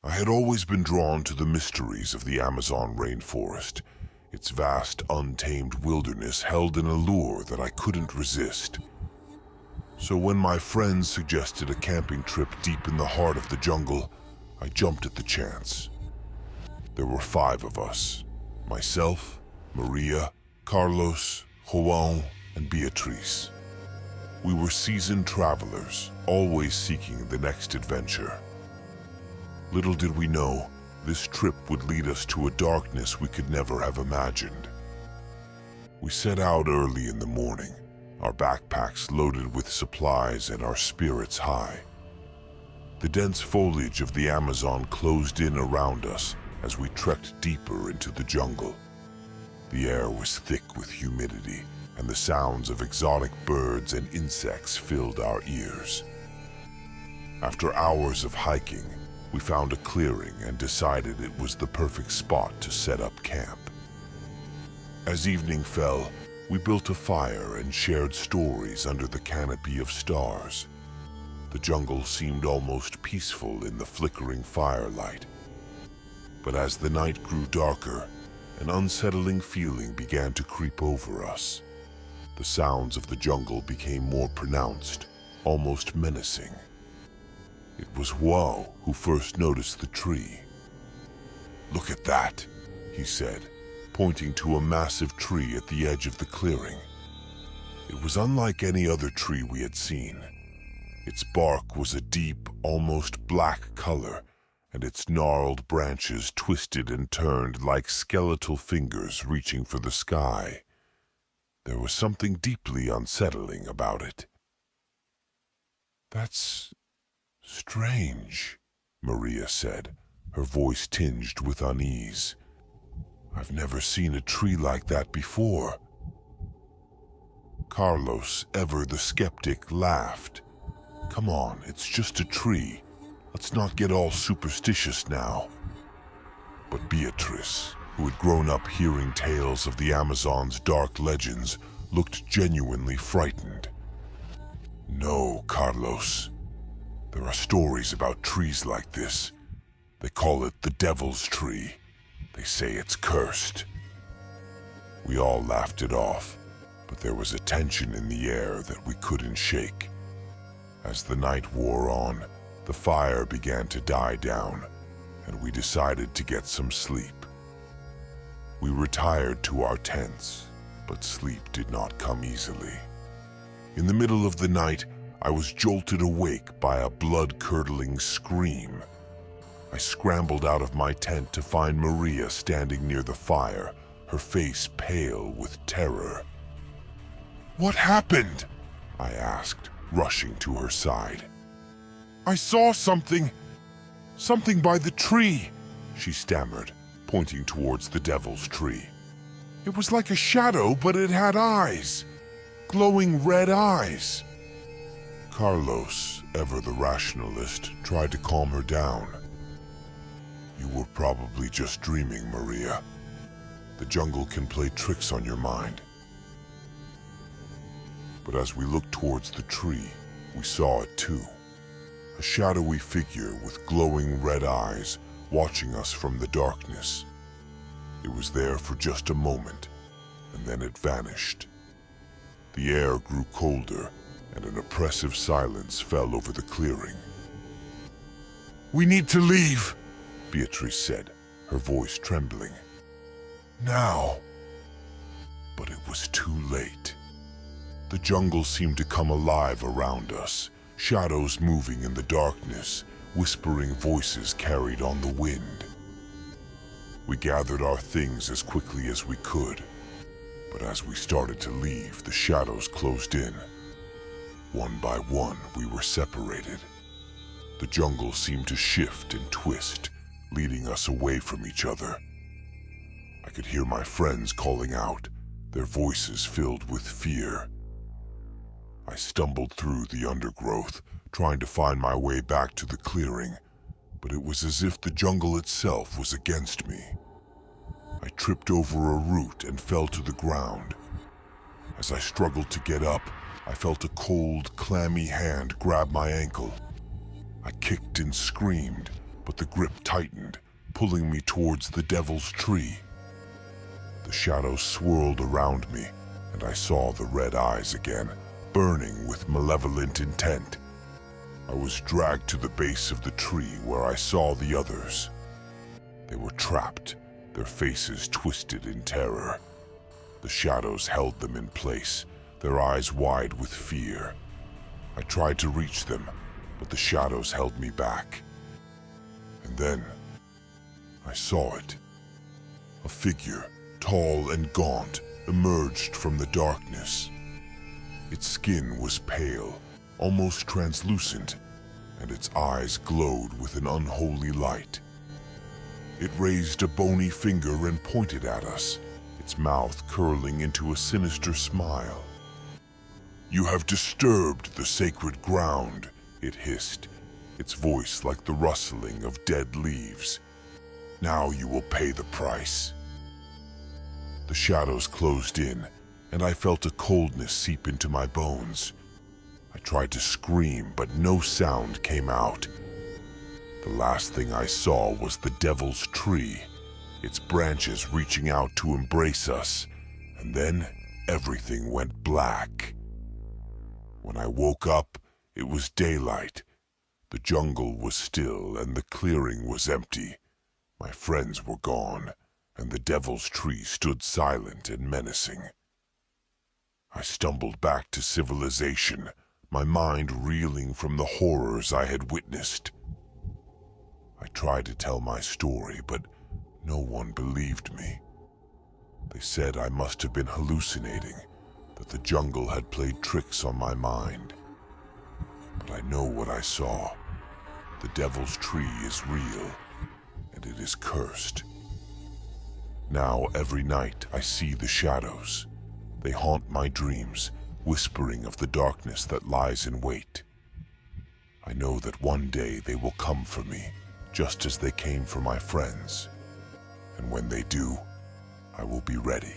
I had always been drawn to the mysteries of the Amazon rainforest. Its vast, untamed wilderness held an allure that I couldn't resist. So when my friends suggested a camping trip deep in the heart of the jungle, I jumped at the chance. There were 5 of us: myself, Maria, Carlos, João, and Beatriz. We were seasoned travelers, always seeking the next adventure. Little did we know, this trip would lead us to a darkness we could never have imagined. We set out early in the morning, our backpacks loaded with supplies and our spirits high. The dense foliage of the Amazon closed in around us as we trekked deeper into the jungle. The air was thick with humidity, and the sounds of exotic birds and insects filled our ears. After hours of hiking, we found a clearing and decided it was the perfect spot to set up camp. As evening fell, we built a fire and shared stories under the canopy of stars. The jungle seemed almost peaceful in the flickering firelight. But as the night grew darker, an unsettling feeling began to creep over us. The sounds of the jungle became more pronounced, almost menacing. It was João who first noticed the tree. "Look at that," he said, pointing to a massive tree at the edge of the clearing. It was unlike any other tree we had seen. Its bark was a deep, almost black color, and its gnarled branches twisted and turned like skeletal fingers reaching for the sky. There was something deeply unsettling about it. "That's strange," Maria said, her voice tinged with unease. "I've never seen a tree like that before." Carlos, ever the skeptic, laughed. "Come on, it's just a tree. Let's not get all superstitious now." But Beatrice, who had grown up hearing tales of the Amazon's dark legends, looked genuinely frightened. "No, Carlos. There are stories about trees like this. They call it the Devil's Tree. They say it's cursed." We all laughed it off, but there was a tension in the air that we couldn't shake. As the night wore on, the fire began to die down, and we decided to get some sleep. We retired to our tents, but sleep did not come easily. In the middle of the night, I was jolted awake by a blood-curdling scream. I scrambled out of my tent to find Maria standing near the fire, her face pale with terror. "What happened?" I asked, rushing to her side. "I saw something by the tree," she stammered, pointing towards the Devil's Tree. "It was like a shadow, but it had eyes, glowing red eyes." Carlos, ever the rationalist, tried to calm her down. "You were probably just dreaming, Maria. The jungle can play tricks on your mind." But as we looked towards the tree, we saw it too. A shadowy figure with glowing red eyes watching us from the darkness. It was there for just a moment, and then it vanished. The air grew colder, and an oppressive silence fell over the clearing. "We need to leave," Beatrice said, her voice trembling. "Now." But it was too late. The jungle seemed to come alive around us, shadows moving in the darkness, whispering voices carried on the wind. We gathered our things as quickly as we could, but as we started to leave, the shadows closed in. One by one, we were separated. The jungle seemed to shift and twist, leading us away from each other. I could hear my friends calling out, their voices filled with fear. I stumbled through the undergrowth, trying to find my way back to the clearing, but it was as if the jungle itself was against me. I tripped over a root and fell to the ground. As I struggled to get up, I felt a cold, clammy hand grab my ankle. I kicked and screamed, but the grip tightened, pulling me towards the devil's tree. The shadows swirled around me, and I saw the red eyes again, burning with malevolent intent. I was dragged to the base of the tree where I saw the others. They were trapped, their faces twisted in terror. The shadows held them in place, their eyes wide with fear. I tried to reach them, but the shadows held me back. And then, I saw it. A figure, tall and gaunt, emerged from the darkness. Its skin was pale, almost translucent, and its eyes glowed with an unholy light. It raised a bony finger and pointed at us, its mouth curling into a sinister smile. "You have disturbed the sacred ground," it hissed, its voice like the rustling of dead leaves. "Now you will pay the price." The shadows closed in, and I felt a coldness seep into my bones. I tried to scream, but no sound came out. The last thing I saw was the devil's tree, its branches reaching out to embrace us, and then everything went black. When I woke up, it was daylight. The jungle was still and the clearing was empty. My friends were gone, and the devil's tree stood silent and menacing. I stumbled back to civilization, my mind reeling from the horrors I had witnessed. I tried to tell my story, but no one believed me. They said I must have been hallucinating, that the jungle had played tricks on my mind. But I know what I saw. The devil's tree is real, and it is cursed. Now, every night, I see the shadows. They haunt my dreams, whispering of the darkness that lies in wait. I know that one day they will come for me, just as they came for my friends. And when they do, I will be ready.